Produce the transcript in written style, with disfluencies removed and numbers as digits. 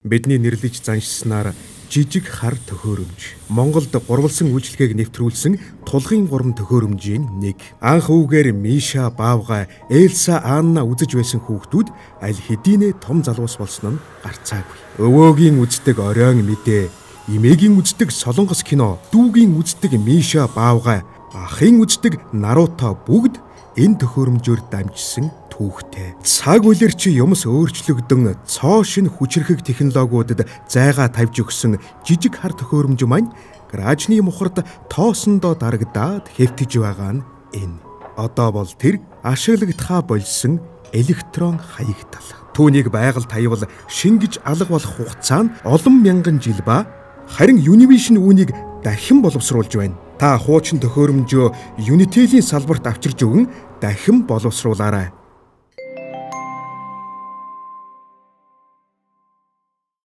Бидний нэрлэж заншснаар жижиг хар төхөөрөмж. Монголд гурвалсан үйлчлэгийг нэвтрүүлсэн тулгын гурван төхөөрөмжийн нэг. Анх үүгээр Миша, Баавгай, Элса, Анна үзэж байсан хүүхдүүд аль хэдийнэ том залуус болсон нь гарцаагүй. Өвөөгийн үздэг оройн мэдээ, эмээгийн үздэг солонгос кино, дүүгийн үздэг Миша, Баавгай, ахын үздэг Наруто бүгд энэ төхөөрөмжөөр дамжсан түүхтэй. Цаг үеэр чи юмс өөрчлөгдөн цоо шин хүчрхэг технологиудад зайгаа тавьж өгсөн жижиг хар төхөөрөмж маань гаражны мухард тоосондоо дарагдаад хэвтэж байгаа нь энэ. Одоо бол тэр ашиглагдхаа болсон электрон хаягдал. Түүнийг байгаль таявал шингэж алга болох хугацаа нь олон мянган жил ба харин Univision үүнийг дахин боловсруулж байна. Та хуучин төхөөрөмжөө Unitel-ийн салбарт авчирж өгөн дахин боловсруулаарай.